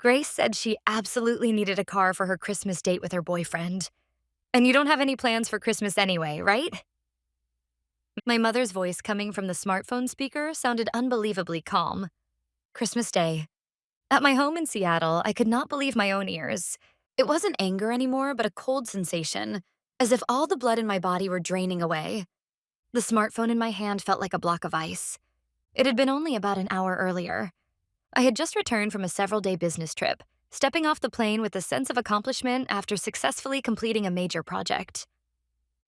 Grace said she absolutely needed a car for her Christmas date with her boyfriend. And you don't have any plans for Christmas anyway, right? My mother's voice coming from the smartphone speaker sounded unbelievably calm. Christmas Day. At my home in Seattle, I could not believe my own ears. It wasn't anger anymore, but a cold sensation, as if all the blood in my body were draining away. The smartphone in my hand felt like a block of ice. It had been only about an hour earlier. I had just returned from a several-day business trip, stepping off the plane with a sense of accomplishment after successfully completing a major project.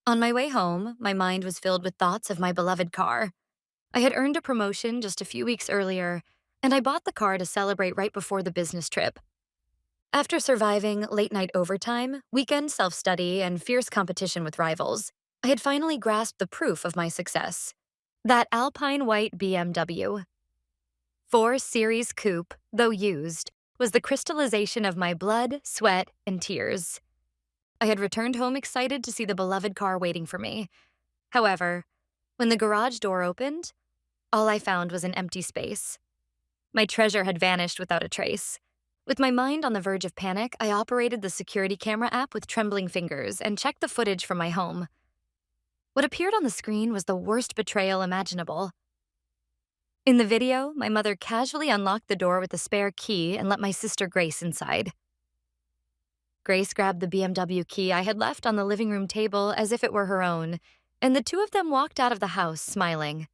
On my way home, my mind was filled with thoughts of my beloved car. I had earned a promotion just a few weeks earlier, and I bought the car to celebrate right before the business trip. After surviving late-night overtime, weekend self-study, and fierce competition with rivals, I had finally grasped the proof of my success. That alpine white BMW. 4 Series Coupe, though used, was the crystallization of my blood, sweat, and tears. I had returned home excited to see the beloved car waiting for me. However, when the garage door opened, all I found was an empty space. My treasure had vanished without a trace. With my mind on the verge of panic, I operated the security camera app with trembling fingers and checked the footage from my home. What appeared on the screen was the worst betrayal imaginable. In the video, my mother casually unlocked the door with a spare key and let my sister Grace inside. Grace grabbed the BMW key I had left on the living room table as if it were her own, and the two of them walked out of the house smiling.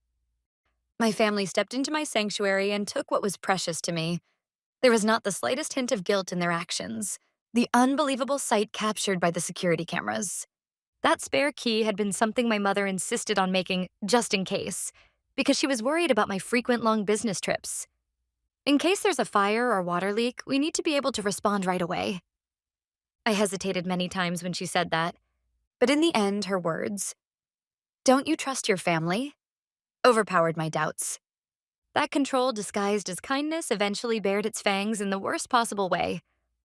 My family stepped into my sanctuary and took what was precious to me. There was not the slightest hint of guilt in their actions, the unbelievable sight captured by the security cameras. That spare key had been something my mother insisted on making just in case, because she was worried about my frequent long business trips. In case there's a fire or water leak, we need to be able to respond right away. I hesitated many times when she said that, but in the end, her words, "Don't you trust your family?" overpowered my doubts. That control disguised as kindness eventually bared its fangs in the worst possible way.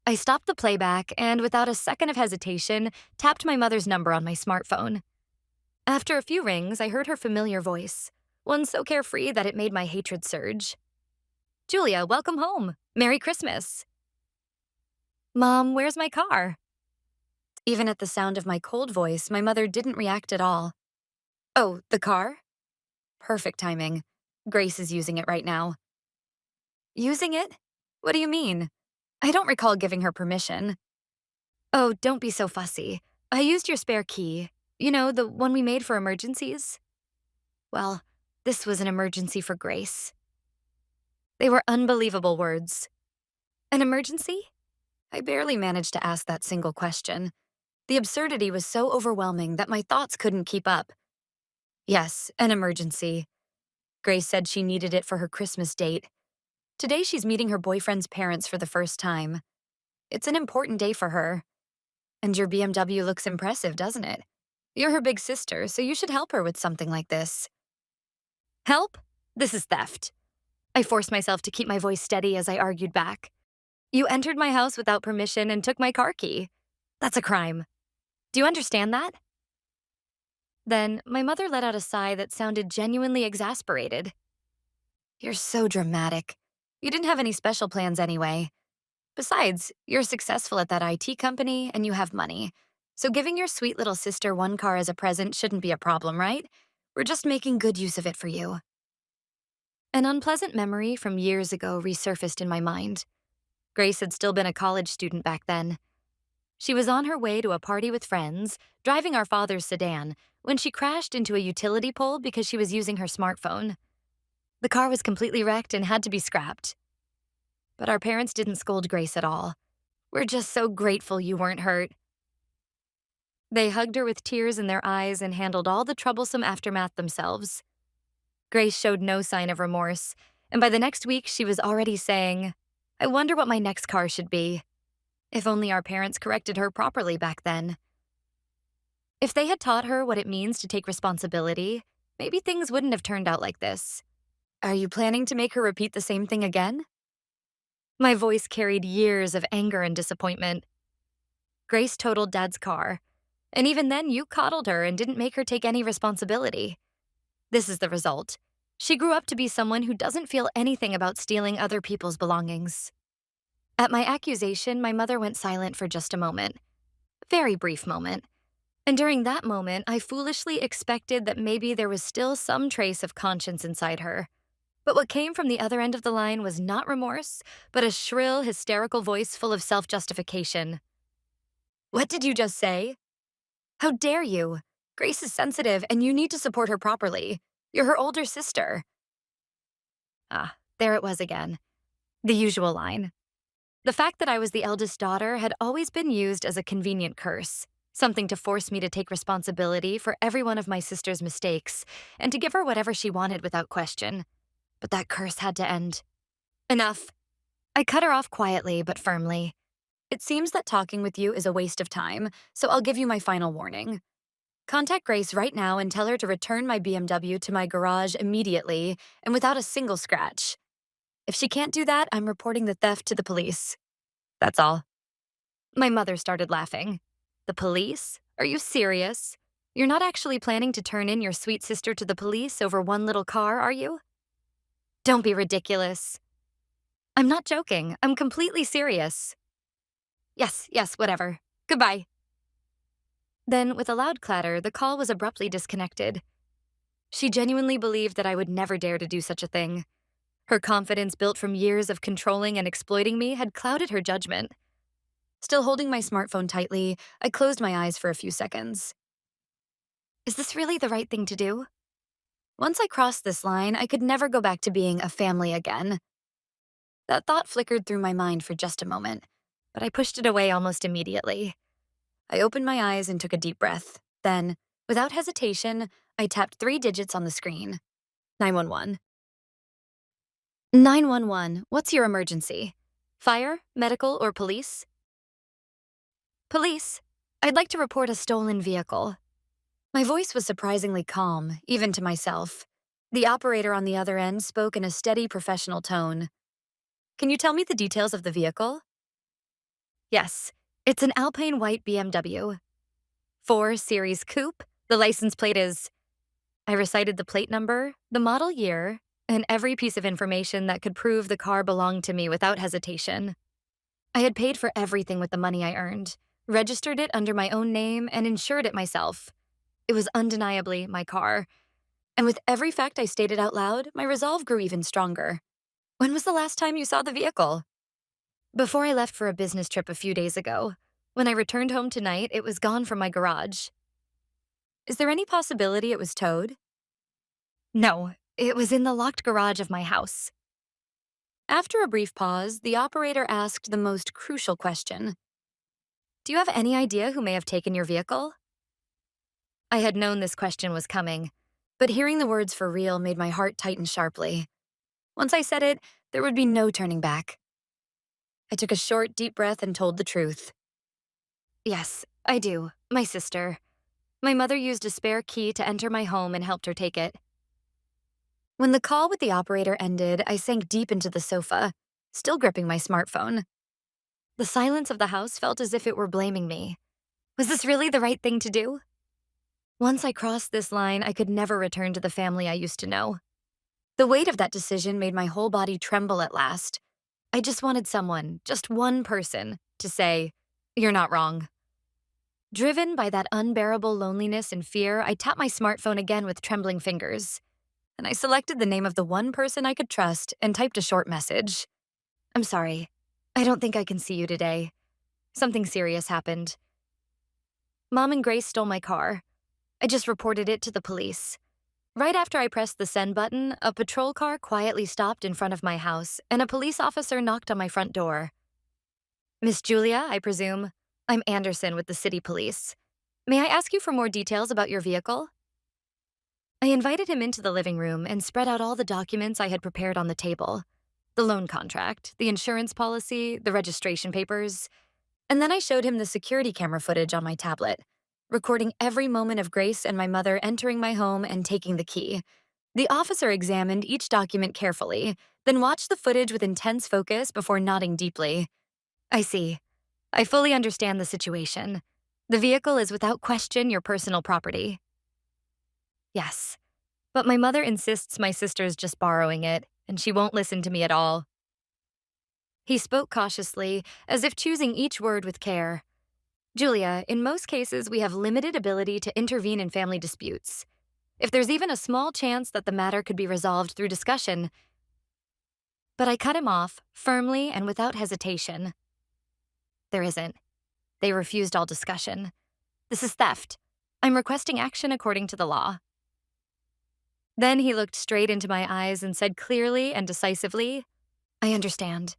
I stopped the playback and, without a second of hesitation, tapped my mother's number on my smartphone. After a few rings, I heard her familiar voice, one so carefree that it made my hatred surge. "Julia, welcome home. Merry Christmas." "Mom, where's my car?" Even at the sound of my cold voice, my mother didn't react at all. "Oh, the car? Perfect timing. Grace is using it right now." "Using it? What do you mean? I don't recall giving her permission." "Oh, don't be so fussy. I used your spare key. You know, the one we made for emergencies?" Well, this was an emergency for Grace. They were unbelievable words. An emergency? I barely managed to ask that single question. The absurdity was so overwhelming that my thoughts couldn't keep up. Yes, an emergency. Grace said she needed it for her Christmas date. Today she's meeting her boyfriend's parents for the first time. It's an important day for her. And your BMW looks impressive, doesn't it? You're her big sister, so you should help her with something like this. Help? This is theft. I forced myself to keep my voice steady as I argued back. You entered my house without permission and took my car key. That's a crime. Do you understand that? Then, my mother let out a sigh that sounded genuinely exasperated. You're so dramatic. You didn't have any special plans anyway. Besides, you're successful at that IT company and you have money. So giving your sweet little sister one car as a present shouldn't be a problem, right? We're just making good use of it for you. An unpleasant memory from years ago resurfaced in my mind. Grace had still been a college student back then. She was on her way to a party with friends, driving our father's sedan, when she crashed into a utility pole because she was using her smartphone. The car was completely wrecked and had to be scrapped. But our parents didn't scold Grace at all. "We're just so grateful you weren't hurt." They hugged her with tears in their eyes and handled all the troublesome aftermath themselves. Grace showed no sign of remorse, and by the next week she was already saying, "I wonder what my next car should be." If only our parents corrected her properly back then. If they had taught her what it means to take responsibility, maybe things wouldn't have turned out like this. Are you planning to make her repeat the same thing again? My voice carried years of anger and disappointment. Grace totaled Dad's car, and even then you coddled her and didn't make her take any responsibility. This is the result. She grew up to be someone who doesn't feel anything about stealing other people's belongings. At my accusation, my mother went silent for just a moment. Very brief moment. And during that moment, I foolishly expected that maybe there was still some trace of conscience inside her. But what came from the other end of the line was not remorse, but a shrill, hysterical voice full of self justification. What did you just say? How dare you? Grace is sensitive, and you need to support her properly. You're her older sister. Ah, there it was again. The usual line. The fact that I was the eldest daughter had always been used as a convenient curse, something to force me to take responsibility for every one of my sister's mistakes and to give her whatever she wanted without question. But that curse had to end. Enough. I cut her off quietly but firmly. It seems that talking with you is a waste of time, so I'll give you my final warning. Contact Grace right now and tell her to return my BMW to my garage immediately and without a single scratch. If she can't do that, I'm reporting the theft to the police. That's all. My mother started laughing. The police? Are you serious? You're not actually planning to turn in your sweet sister to the police over one little car, are you? Don't be ridiculous. I'm not joking. I'm completely serious. Yes, whatever. Goodbye. Then, with a loud clatter, the call was abruptly disconnected. She genuinely believed that I would never dare to do such a thing. Her confidence, built from years of controlling and exploiting me, had clouded her judgment. Still holding my smartphone tightly, I closed my eyes for a few seconds. Is this really the right thing to do? Once I crossed this line, I could never go back to being a family again. That thought flickered through my mind for just a moment, but I pushed it away almost immediately. I opened my eyes and took a deep breath. Then, without hesitation, I tapped 3 digits on the screen. 911. 911, what's your emergency? Fire, medical, or police? Police. I'd like to report a stolen vehicle. My voice was surprisingly calm, even to myself. The operator on the other end spoke in a steady, professional tone. Can you tell me the details of the vehicle? Yes, it's an Alpine white BMW. 4 Series Coupe. The license plate is... I recited the plate number, the model year, and every piece of information that could prove the car belonged to me without hesitation. I had paid for everything with the money I earned, registered it under my own name, and insured it myself. It was undeniably my car. And with every fact I stated out loud, my resolve grew even stronger. When was the last time you saw the vehicle? Before I left for a business trip a few days ago. When I returned home tonight, it was gone from my garage. Is there any possibility it was towed? No, it was in the locked garage of my house. After a brief pause, the operator asked the most crucial question. Do you have any idea who may have taken your vehicle? I had known this question was coming, but hearing the words for real made my heart tighten sharply. Once I said it, there would be no turning back. I took a short, deep breath and told the truth. Yes, I do. My sister. My mother used a spare key to enter my home and helped her take it. When the call with the operator ended, I sank deep into the sofa, still gripping my smartphone. The silence of the house felt as if it were blaming me. Was this really the right thing to do? Once I crossed this line, I could never return to the family I used to know. The weight of that decision made my whole body tremble at last. I just wanted someone, just one person, to say, "You're not wrong." Driven by that unbearable loneliness and fear, I tapped my smartphone again with trembling fingers. And I selected the name of the one person I could trust and typed a short message. I'm sorry. I don't think I can see you today. Something serious happened. Mom and Grace stole my car. I just reported it to the police. Right after I pressed the send button, a patrol car quietly stopped in front of my house, and a police officer knocked on my front door. Miss Julia, I presume. I'm Anderson with the city police. May I ask you for more details about your vehicle? I invited him into the living room and spread out all the documents I had prepared on the table. The loan contract, the insurance policy, the registration papers. And then I showed him the security camera footage on my tablet, recording every moment of Grace and my mother entering my home and taking the key. The officer examined each document carefully, then watched the footage with intense focus before nodding deeply. I see. I fully understand the situation. The vehicle is without question your personal property. Yes, but my mother insists my sister's just borrowing it, and she won't listen to me at all. He spoke cautiously, as if choosing each word with care. Julia, in most cases, we have limited ability to intervene in family disputes. If there's even a small chance that the matter could be resolved through discussion. But I cut him off, firmly and without hesitation. There isn't. They refused all discussion. This is theft. I'm requesting action according to the law. Then he looked straight into my eyes and said clearly and decisively, I understand.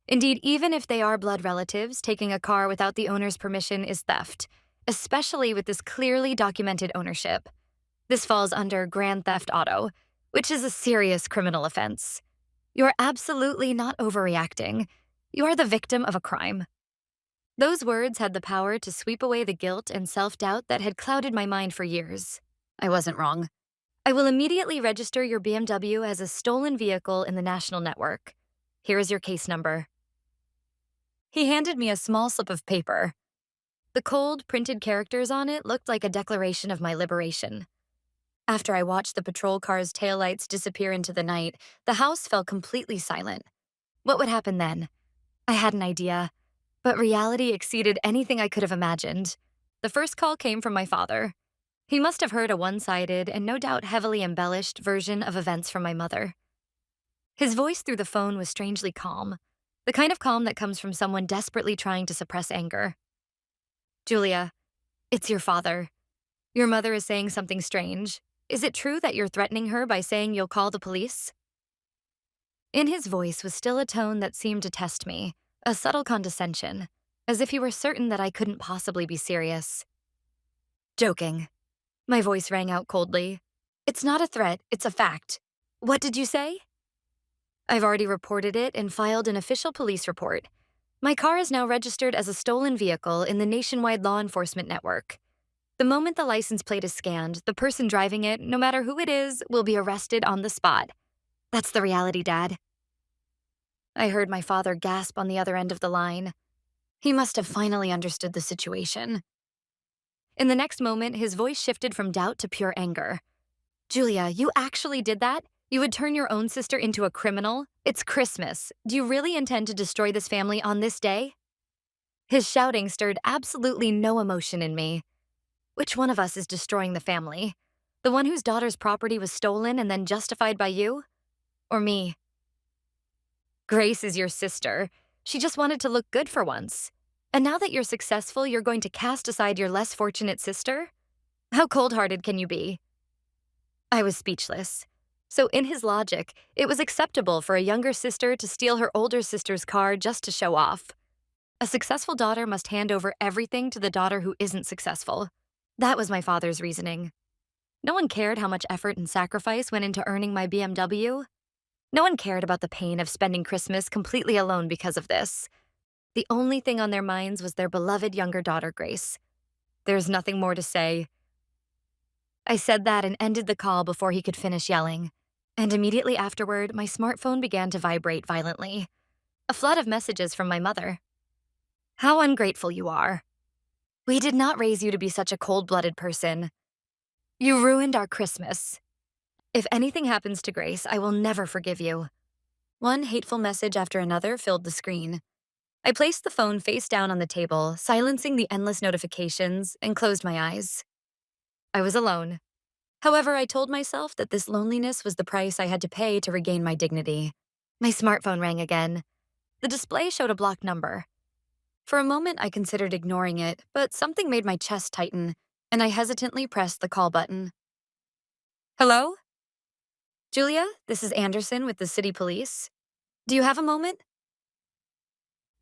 Indeed, even if they are blood relatives, taking a car without the owner's permission is theft, especially with this clearly documented ownership. This falls under grand theft auto, which is a serious criminal offense. You're absolutely not overreacting. You are the victim of a crime. Those words had the power to sweep away the guilt and self-doubt that had clouded my mind for years. I wasn't wrong. I will immediately register your BMW as a stolen vehicle in the national network. Here is your case number. He handed me a small slip of paper. The cold, printed characters on it looked like a declaration of my liberation. After I watched the patrol car's taillights disappear into the night, the house fell completely silent. What would happen then? I had an idea, but reality exceeded anything I could have imagined. The first call came from my father. He must have heard a one-sided and no doubt heavily embellished version of events from my mother. His voice through the phone was strangely calm, the kind of calm that comes from someone desperately trying to suppress anger. Julia, it's your father. Your mother is saying something strange. Is it true that you're threatening her by saying you'll call the police? In his voice was still a tone that seemed to test me, a subtle condescension, as if he were certain that I couldn't possibly be serious. Joking. My voice rang out coldly. It's not a threat, it's a fact. What did you say? I've already reported it and filed an official police report. My car is now registered as a stolen vehicle in the nationwide law enforcement network. The moment the license plate is scanned, the person driving it, no matter who it is, will be arrested on the spot. That's the reality, Dad. I heard my father gasp on the other end of the line. He must have finally understood the situation. In the next moment, his voice shifted from doubt to pure anger. Julia, you actually did that? You would turn your own sister into a criminal? It's Christmas. Do you really intend to destroy this family on this day? His shouting stirred absolutely no emotion in me. Which one of us is destroying the family? The one whose daughter's property was stolen and then justified by you? Or me? Grace is your sister. She just wanted to look good for once. And now that you're successful, you're going to cast aside your less fortunate sister? How cold-hearted can you be? I was speechless. So in his logic, it was acceptable for a younger sister to steal her older sister's car just to show off. A successful daughter must hand over everything to the daughter who isn't successful. That was my father's reasoning. No one cared how much effort and sacrifice went into earning my BMW. No one cared about the pain of spending Christmas completely alone because of this. The only thing on their minds was their beloved younger daughter, Grace. There's nothing more to say. I said that and ended the call before he could finish yelling. And immediately afterward, my smartphone began to vibrate violently. A flood of messages from my mother. How ungrateful you are. We did not raise you to be such a cold-blooded person. You ruined our Christmas. If anything happens to Grace, I will never forgive you. One hateful message after another filled the screen. I placed the phone face down on the table, silencing the endless notifications, and closed my eyes. I was alone. However, I told myself that this loneliness was the price I had to pay to regain my dignity. My smartphone rang again. The display showed a blocked number. For a moment, I considered ignoring it, but something made my chest tighten, and I hesitantly pressed the call button. Hello? Julia, this is Anderson with the city police. Do you have a moment?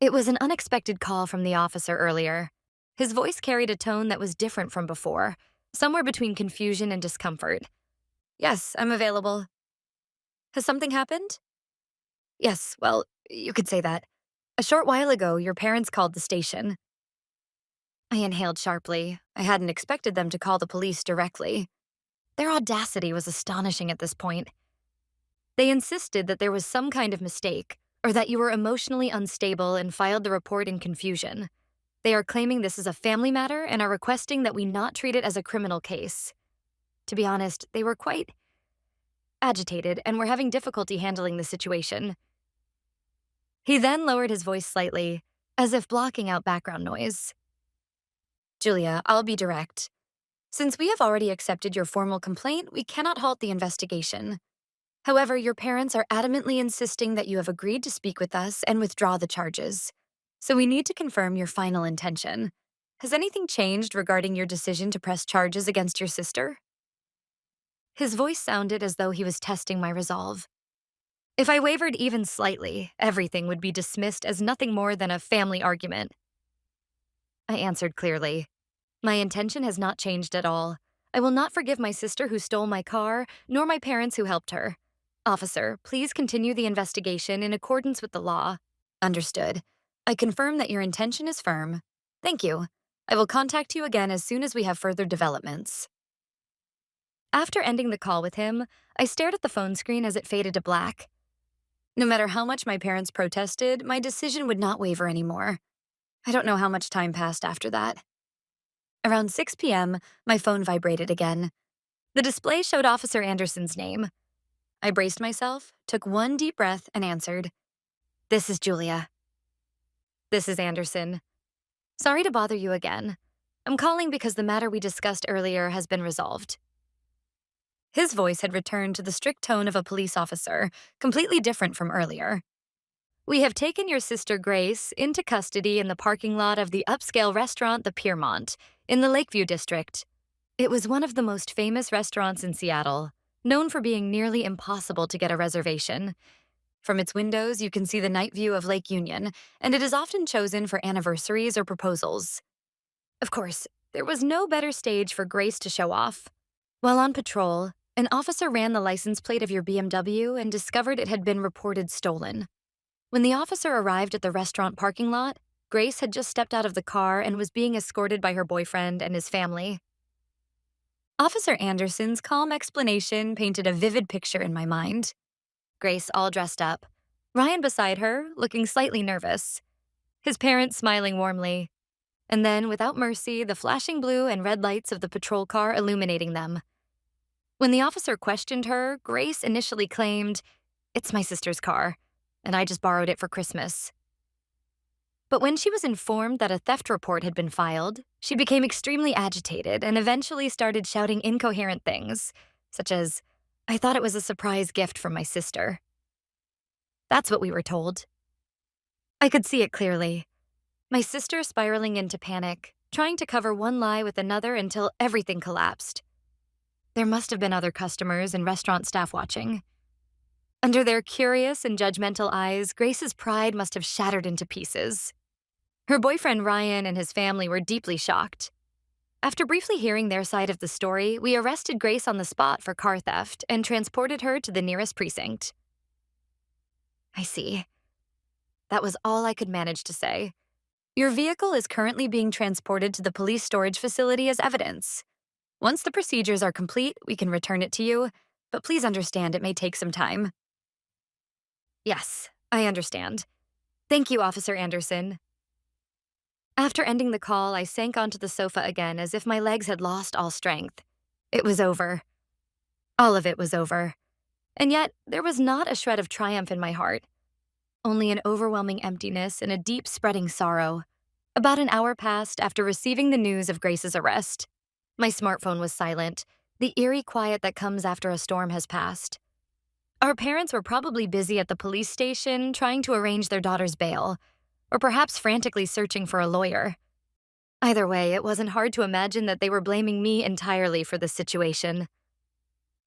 It was an unexpected call from the officer earlier. His voice carried a tone that was different from before, somewhere between confusion and discomfort. Yes, I'm available. Has something happened? Yes, well, you could say that. A short while ago, your parents called the station. I inhaled sharply. I hadn't expected them to call the police directly. Their audacity was astonishing at this point. They insisted that there was some kind of mistake, or that you were emotionally unstable and filed the report in confusion. They are claiming this is a family matter and are requesting that we not treat it as a criminal case. To be honest, they were quite agitated and were having difficulty handling the situation. He then lowered his voice slightly, as if blocking out background noise. Julia, I'll be direct. Since we have already accepted your formal complaint, we cannot halt the investigation. However, your parents are adamantly insisting that you have agreed to speak with us and withdraw the charges. So we need to confirm your final intention. Has anything changed regarding your decision to press charges against your sister? His voice sounded as though he was testing my resolve. If I wavered even slightly, everything would be dismissed as nothing more than a family argument. I answered clearly. My intention has not changed at all. I will not forgive my sister who stole my car, nor my parents who helped her. Officer, please continue the investigation in accordance with the law. Understood. I confirm that your intention is firm. Thank you. I will contact you again as soon as we have further developments. After ending the call with him, I stared at the phone screen as it faded to black. No matter how much my parents protested, my decision would not waver anymore. I don't know how much time passed after that. Around 6 p.m., my phone vibrated again. The display showed Officer Anderson's name. I braced myself, took one deep breath, and answered. This is Julia. This is Anderson. Sorry to bother you again. I'm calling because the matter we discussed earlier has been resolved. His voice had returned to the strict tone of a police officer, completely different from earlier. We have taken your sister Grace into custody in the parking lot of the upscale restaurant The Piermont, in the Lakeview district. It was one of the most famous restaurants in Seattle, known for being nearly impossible to get a reservation. From its windows, you can see the night view of Lake Union, and it is often chosen for anniversaries or proposals. Of course, there was no better stage for Grace to show off. While on patrol, an officer ran the license plate of your BMW and discovered it had been reported stolen. When the officer arrived at the restaurant parking lot, Grace had just stepped out of the car and was being escorted by her boyfriend and his family. Officer Anderson's calm explanation painted a vivid picture in my mind. Grace all dressed up, Ryan beside her, looking slightly nervous, his parents smiling warmly, and then, without mercy, the flashing blue and red lights of the patrol car illuminating them. When the officer questioned her, Grace initially claimed, "It's my sister's car, and I just borrowed it for Christmas." But when she was informed that a theft report had been filed, she became extremely agitated and eventually started shouting incoherent things, such as, "I thought it was a surprise gift from my sister." That's what we were told. I could see it clearly. My sister spiraling into panic, trying to cover one lie with another until everything collapsed. There must have been other customers and restaurant staff watching. Under their curious and judgmental eyes, Grace's pride must have shattered into pieces. Her boyfriend Ryan and his family were deeply shocked. After briefly hearing their side of the story, we arrested Grace on the spot for car theft and transported her to the nearest precinct. I see. That was all I could manage to say. Your vehicle is currently being transported to the police storage facility as evidence. Once the procedures are complete, we can return it to you, but please understand it may take some time. Yes, I understand. Thank you, Officer Anderson. After ending the call, I sank onto the sofa again as if my legs had lost all strength. It was over. All of it was over. And yet, there was not a shred of triumph in my heart. Only an overwhelming emptiness and a deep spreading sorrow. About an hour passed after receiving the news of Grace's arrest. My smartphone was silent, the eerie quiet that comes after a storm has passed. Our parents were probably busy at the police station trying to arrange their daughter's bail, or perhaps frantically searching for a lawyer. Either way, it wasn't hard to imagine that they were blaming me entirely for the situation.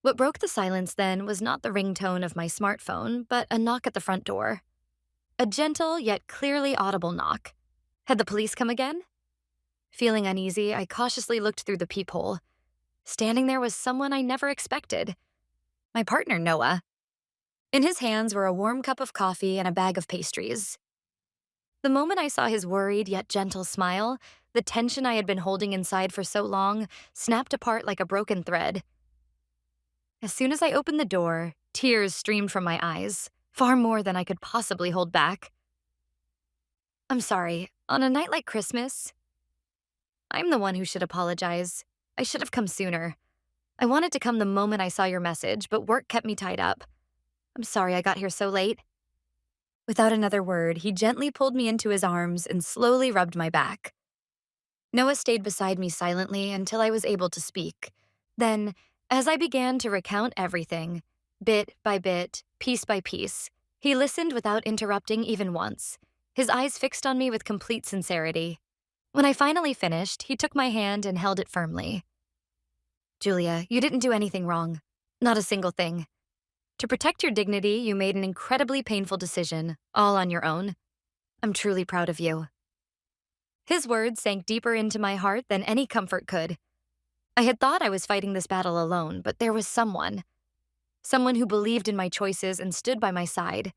What broke the silence then was not the ringtone of my smartphone, but a knock at the front door. A gentle yet clearly audible knock. Had the police come again? Feeling uneasy, I cautiously looked through the peephole. Standing there was someone I never expected. My partner, Noah. In his hands were a warm cup of coffee and a bag of pastries. The moment I saw his worried yet gentle smile, the tension I had been holding inside for so long snapped apart like a broken thread. As soon as I opened the door, tears streamed from my eyes, far more than I could possibly hold back. I'm sorry, on a night like Christmas, I'm the one who should apologize. I should have come sooner. I wanted to come the moment I saw your message, but work kept me tied up. I'm sorry I got here so late. Without another word, he gently pulled me into his arms and slowly rubbed my back. Noah stayed beside me silently until I was able to speak. Then, as I began to recount everything, bit by bit, piece by piece, he listened without interrupting even once, his eyes fixed on me with complete sincerity. When I finally finished, he took my hand and held it firmly. Julia, you didn't do anything wrong. Not a single thing. To protect your dignity, you made an incredibly painful decision, all on your own. I'm truly proud of you. His words sank deeper into my heart than any comfort could. I had thought I was fighting this battle alone, but there was someone who believed in my choices and stood by my side.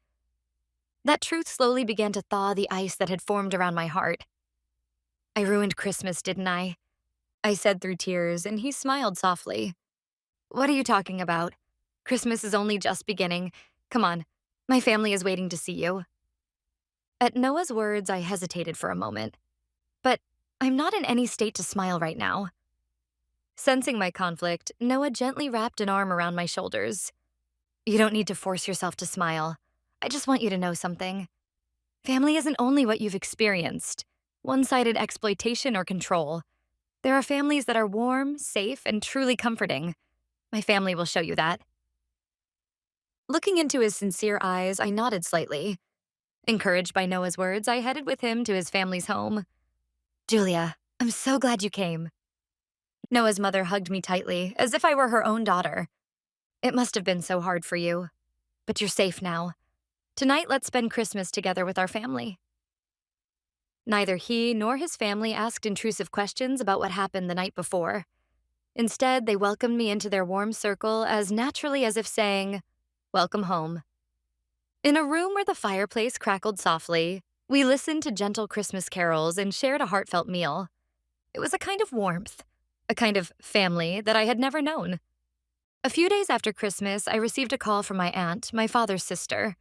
That truth slowly began to thaw the ice that had formed around my heart. I ruined Christmas, didn't I? I said through tears, and he smiled softly. What are you talking about? Christmas is only just beginning. Come on, my family is waiting to see you. At Noah's words, I hesitated for a moment. But I'm not in any state to smile right now. Sensing my conflict, Noah gently wrapped an arm around my shoulders. You don't need to force yourself to smile. I just want you to know something. Family isn't only what you've experienced, one-sided exploitation or control. There are families that are warm, safe, and truly comforting. My family will show you that. Looking into his sincere eyes, I nodded slightly. Encouraged by Noah's words, I headed with him to his family's home. Julia, I'm so glad you came. Noah's mother hugged me tightly, as if I were her own daughter. It must have been so hard for you. But you're safe now. Tonight, let's spend Christmas together with our family. Neither he nor his family asked intrusive questions about what happened the night before. Instead, they welcomed me into their warm circle as naturally as if saying, "Welcome home." In a room where the fireplace crackled softly, we listened to gentle Christmas carols and shared a heartfelt meal. It was a kind of warmth, a kind of family that I had never known. A few days after Christmas, I received a call from my aunt, my father's sister.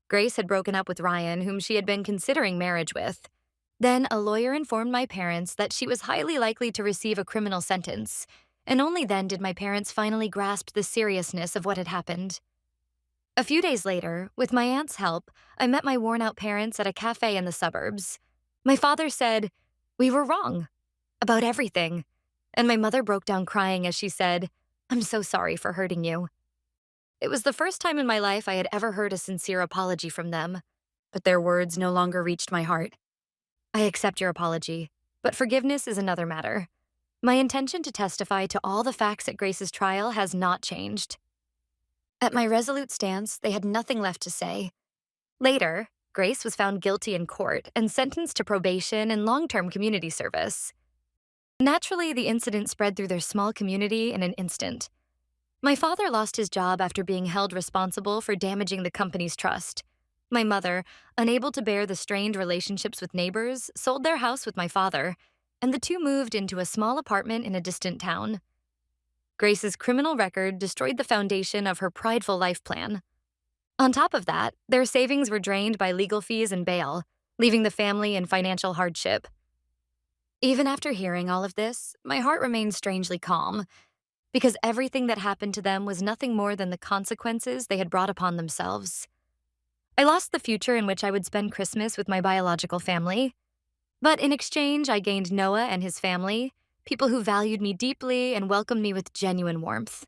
Grace had broken up with Ryan, whom she had been considering marriage with. Then a lawyer informed my parents that she was highly likely to receive a criminal sentence, and only then did my parents finally grasp the seriousness of what had happened. A few days later, with my aunt's help, I met my worn-out parents at a cafe in the suburbs. My father said, "We were wrong about everything," and my mother broke down crying as she said, "I'm so sorry for hurting you." It was the first time in my life I had ever heard a sincere apology from them, but their words no longer reached my heart. I accept your apology, but forgiveness is another matter. My intention to testify to all the facts at Grace's trial has not changed. At my resolute stance, they had nothing left to say. Later, Grace was found guilty in court and sentenced to probation and long-term community service. Naturally, the incident spread through their small community in an instant. My father lost his job after being held responsible for damaging the company's trust. My mother, unable to bear the strained relationships with neighbors, sold their house with my father, and the two moved into a small apartment in a distant town. Grace's criminal record destroyed the foundation of her prideful life plan. On top of that, their savings were drained by legal fees and bail, leaving the family in financial hardship. Even after hearing all of this, my heart remained strangely calm, because everything that happened to them was nothing more than the consequences they had brought upon themselves. I lost the future in which I would spend Christmas with my biological family, but in exchange, I gained Noah and his family, people who valued me deeply and welcomed me with genuine warmth.